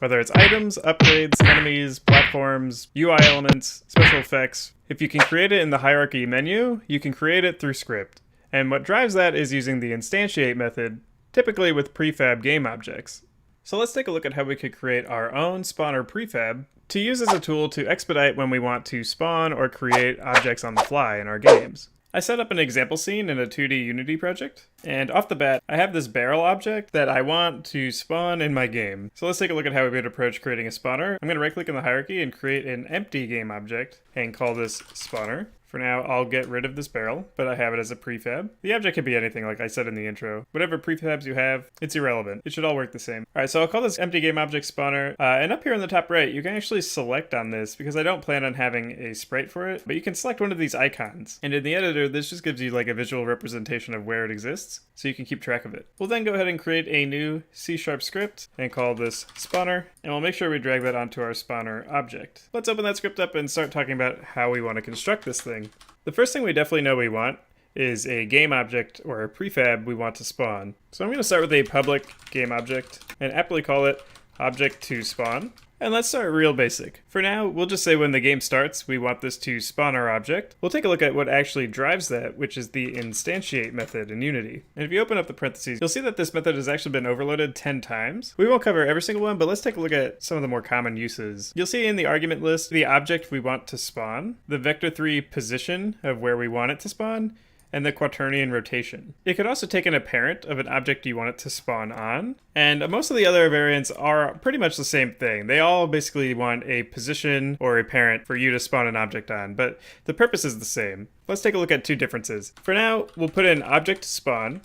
whether it's items, upgrades, enemies, platforms, UI elements, special effects. If you can create it in the hierarchy menu, you can create it through script. And what drives that is using the Instantiate method, typically with prefab game objects. So let's take a look at how we could create our own Spawner Prefab to use as a tool to expedite when we want to spawn or create objects on the fly in our games. I set up an example scene in a 2D Unity project, and off the bat, I have this barrel object that I want to spawn in my game. So let's take a look at how we would approach creating a spawner. I'm going to right-click in the hierarchy and create an empty game object and call this spawner. For now, I'll get rid of this barrel, but I have it as a prefab. The object could be anything, like I said in the intro. Whatever prefabs you have, it's irrelevant. It should all work the same. All right, so I'll call this empty game object spawner. And up here in the top right, you can actually select on this because I don't plan on having a sprite for it, but you can select one of these icons. And in the editor, this just gives you like a visual representation of where it exists, so you can keep track of it. We'll then go ahead and create a new C# script and call this spawner, and we'll make sure we drag that onto our spawner object. Let's open that script up and start talking about how we want to construct this thing. The first thing we definitely know we want is a game object or a prefab we want to spawn. So I'm going to start with a public game object and aptly call it object to spawn. And let's start real basic. For now, we'll just say when the game starts, we want this to spawn our object. We'll take a look at what actually drives that, which is the Instantiate method in Unity. And if you open up the parentheses, you'll see that this method has actually been overloaded 10 times. We won't cover every single one, but let's take a look at some of the more common uses. You'll see in the argument list the object we want to spawn, the vector3 position of where we want it to spawn, and the quaternion rotation. It could also take in a parent of an object you want it to spawn on, and most of the other variants are pretty much the same thing. They all basically want a position or a parent for you to spawn an object on, but the purpose is the same. Let's take a look at two differences. For now, we'll put in object to spawn,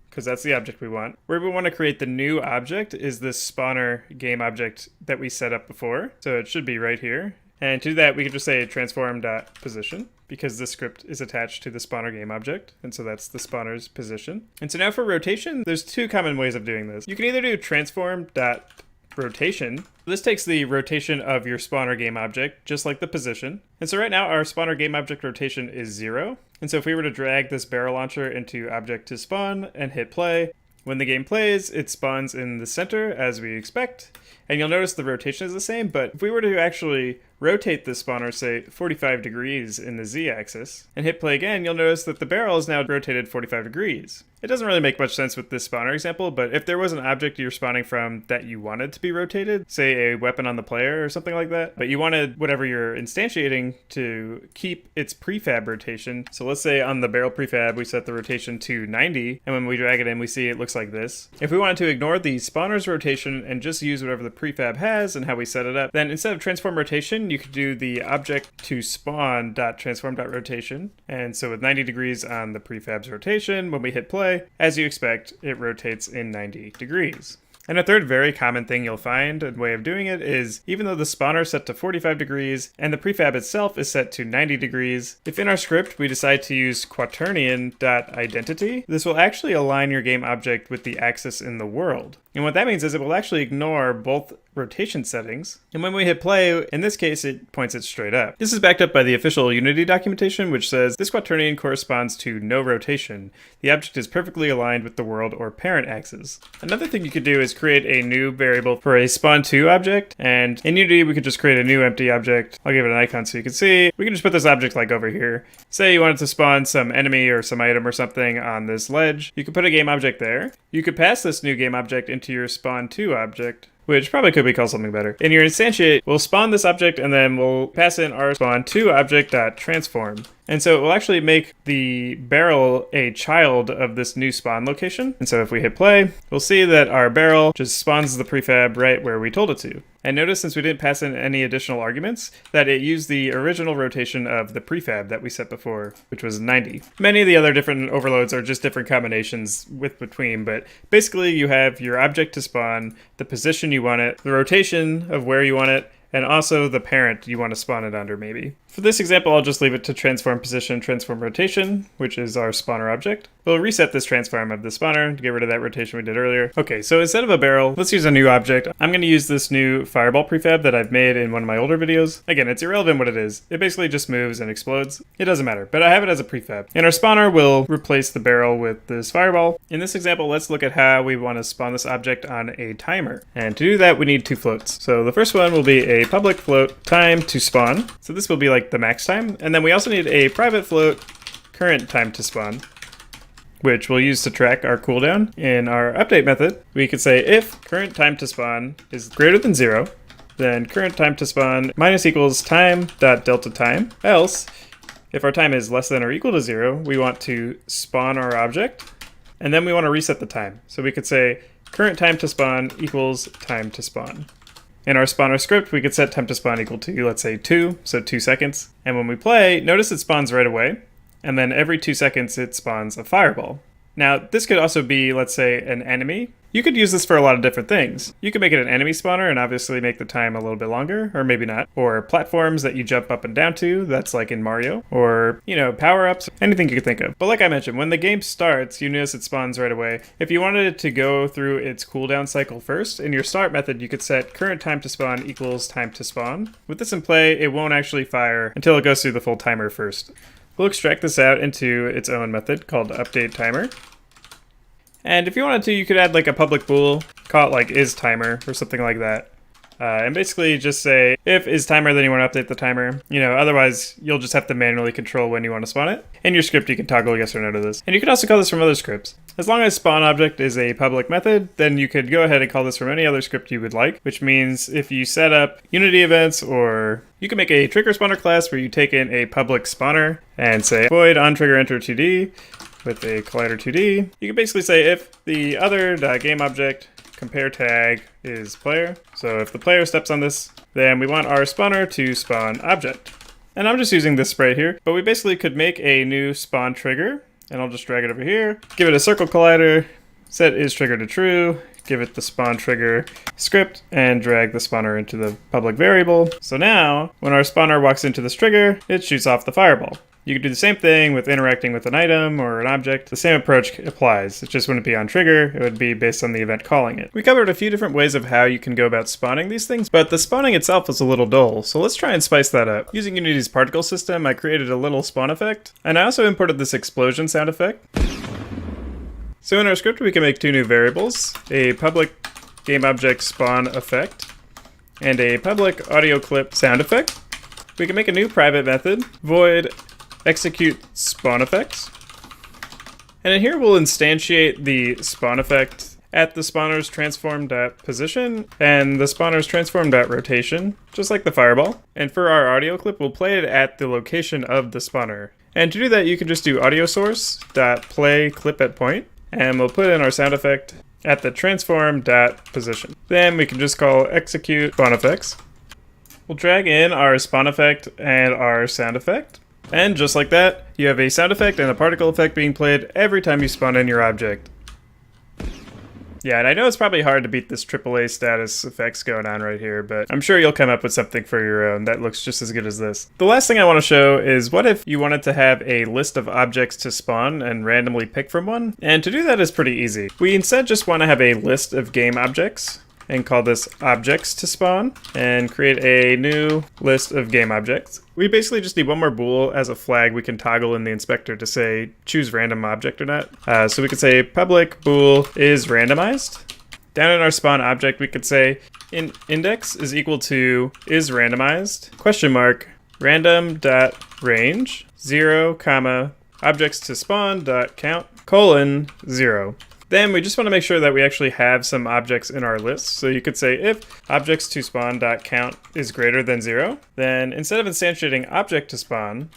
because that's the object we want. Where we want to create the new object is this spawner game object that we set up before, so it should be right here. And to that, we can just say transform.position because this script is attached to the spawner game object. And so that's the spawner's position. And so now for rotation, there's two common ways of doing this. You can either do transform.rotation. This takes the rotation of your spawner game object, just like the position. And so right now our spawner game object rotation is 0. And so if we were to drag this barrel launcher into object to spawn and hit play, when the game plays, it spawns in the center as we expect. And you'll notice the rotation is the same, but if we were to actually rotate the spawner, say 45 degrees in the z-axis, and hit play again, you'll notice that the barrel is now rotated 45 degrees. It doesn't really make much sense with this spawner example, but if there was an object you're spawning from that you wanted to be rotated, say a weapon on the player or something like that, but you wanted whatever you're instantiating to keep its prefab rotation. So let's say on the barrel prefab, we set the rotation to 90, and when we drag it in, we see it looks like this. If we wanted to ignore the spawner's rotation and just use whatever the prefab has and how we set it up, then instead of transform rotation, you could do the object to spawn.transform.rotation. And so with 90 degrees on the prefab's rotation, when we hit play, as you expect, it rotates in 90 degrees. And a third very common thing you'll find, a way of doing it, is even though the spawner is set to 45 degrees and the prefab itself is set to 90 degrees, if in our script we decide to use quaternion.identity, this will actually align your game object with the axis in the world. And what that means is it will actually ignore both rotation settings, and when we hit play, in this case it points it straight up. This is backed up by the official Unity documentation, which says this quaternion corresponds to no rotation. The object is perfectly aligned with the world or parent axis. Another thing you could do is create a new variable for a spawn2 object, and in Unity we could just create a new empty object. I'll give it an icon so you can see. We can just put this object like over here. Say you wanted to spawn some enemy or some item or something on this ledge. You could put a game object there. You could pass this new game object into your spawn2 object, which probably could be called something better. In your instantiate, we'll spawn this object and then we'll pass in our spawn2 object.transform. And so it will actually make the barrel a child of this new spawn location. And so if we hit play, we'll see that our barrel just spawns the prefab right where we told it to. And notice, since we didn't pass in any additional arguments, that it used the original rotation of the prefab that we set before, which was 90. Many of the other different overloads are just different combinations with between, but basically you have your object to spawn, the position you want it, the rotation of where you want it, and also the parent you want to spawn it under maybe. For this example, I'll just leave it to transform position, transform rotation, which is our spawner object. We'll reset this transform of the spawner to get rid of that rotation we did earlier. Okay, so instead of a barrel, let's use a new object. I'm going to use this new fireball prefab that I've made in one of my older videos. Again, it's irrelevant what it is. It basically just moves and explodes. It doesn't matter, but I have it as a prefab. In our spawner, we'll replace the barrel with this fireball. In this example, let's look at how we want to spawn this object on a timer. And to do that, we need two floats. So the first one will be a public float time to spawn. So this will be like the max time. And then we also need a private float current time to spawn, which we'll use to track our cooldown. In our update method, we could say if current time to spawn is greater than 0, then current time to spawn minus equals time.delta time. Else, if our time is less than or equal to 0, we want to spawn our object, and then we want to reset the time. So we could say current time to spawn equals time to spawn. In our spawner script, we could set time to spawn equal to, let's say 2, so 2 seconds. And when we play, notice it spawns right away. And then every 2 seconds it spawns a fireball. Now, this could also be, let's say, an enemy. You could use this for a lot of different things. You could make it an enemy spawner and obviously make the time a little bit longer, or maybe not. Or platforms that you jump up and down to, that's like in Mario. Or, power-ups, anything you could think of. But like I mentioned, when the game starts, you notice it spawns right away. If you wanted it to go through its cooldown cycle first, in your start method, you could set current time to spawn equals time to spawn. With this in play, it won't actually fire until it goes through the full timer first. We'll extract this out into its own method called update timer. And if you wanted to, you could add like a public bool, call it like isTimer or something like that. And basically just say if isTimer, then you want to update the timer. Otherwise you'll just have to manually control when you want to spawn it. In your script, you can toggle yes or no to this. And you can also call this from other scripts. As long as SpawnObject is a public method, then you could go ahead and call this from any other script you would like, which means if you set up Unity events, or you can make a trigger spawner class where you take in a public spawner and say void onTriggerEnter2D with a collider2D. You can basically say if the other.GameObject compare tag is player. So if the player steps on this, then we want our spawner to spawn object. And I'm just using this sprite here, but we basically could make a new spawn trigger, and I'll just drag it over here, give it a circle collider, set isTrigger to true, give it the spawn trigger script, and drag the spawner into the public variable. So now, when our spawner walks into this trigger, it shoots off the fireball. You could do the same thing with interacting with an item or an object. The same approach applies. It just wouldn't be on trigger, it would be based on the event calling it. We covered a few different ways of how you can go about spawning these things, but the spawning itself is a little dull, so let's try and spice that up. Using Unity's particle system, I created a little spawn effect, and I also imported this explosion sound effect. So in our script, we can make two new variables, a public GameObject spawn effect, and a public audio clip sound effect. We can make a new private method, void execute spawn effects. And in here we'll instantiate the spawn effect at the spawner's transform.position and the spawner's transform.rotation, just like the fireball. And for our audio clip, we'll play it at the location of the spawner. And to do that, you can just do audio source.play clip at point, and we'll put in our sound effect at the transform.position. Then we can just call execute spawn effects. We'll drag in our spawn effect and our sound effect. And just like that, you have a sound effect and a particle effect being played every time you spawn in your object. Yeah, and I know it's probably hard to beat this AAA status effects going on right here, but I'm sure you'll come up with something for your own that looks just as good as this. The last thing I want to show is what if you wanted to have a list of objects to spawn and randomly pick from one? And to do that is pretty easy. We instead just want to have a list of game objects and call this objects to spawn and create a new list of game objects. We basically just need one more bool as a flag we can toggle in the inspector to say choose random object or not. So we could say public bool is randomized. Down in our spawn object we could say index is equal to is randomized question mark random dot range 0 comma objects to spawn dot count colon 0. Then we just want to make sure that we actually have some objects in our list. So you could say if objects to spawn.count is greater than 0, then instead of instantiating object to spawn,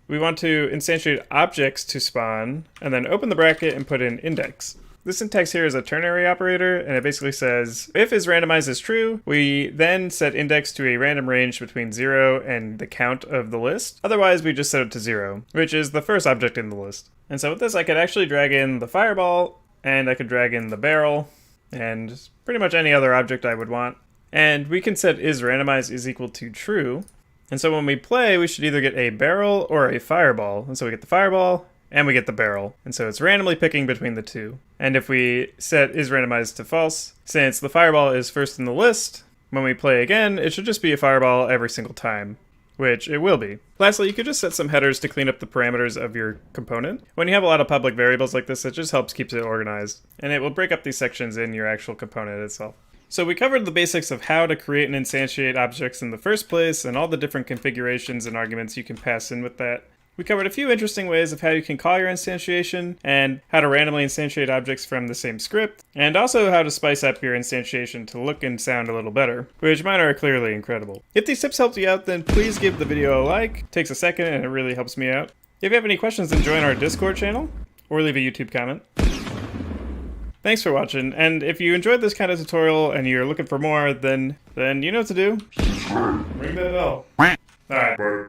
we want to instantiate objects to spawn and then open the bracket and put in index. This syntax here is a ternary operator, and it basically says if isRandomized is true, we then set index to a random range between 0 and the count of the list. Otherwise, we just set it to 0, which is the first object in the list. And so with this, I could actually drag in the fireball, and I could drag in the barrel, and pretty much any other object I would want. And we can set isRandomized is equal to true. And so when we play, we should either get a barrel or a fireball. And so we get the fireball, and we get the barrel. And so it's randomly picking between the two. And if we set is randomized to false, since the fireball is first in the list, when we play again, it should just be a fireball every single time, which it will be. Lastly, you could just set some headers to clean up the parameters of your component. When you have a lot of public variables like this, it just helps keep it organized, and it will break up these sections in your actual component itself. So we covered the basics of how to create and instantiate objects in the first place, and all the different configurations and arguments you can pass in with that. We covered a few interesting ways of how you can call your instantiation, and how to randomly instantiate objects from the same script, and also how to spice up your instantiation to look and sound a little better, which mine are clearly incredible. If these tips helped you out, then please give the video a like. It takes a second and it really helps me out. If you have any questions, then join our Discord channel, or leave a YouTube comment. Thanks for watching, and if you enjoyed this kind of tutorial and you're looking for more, then you know what to do. Ring that bell. Alright.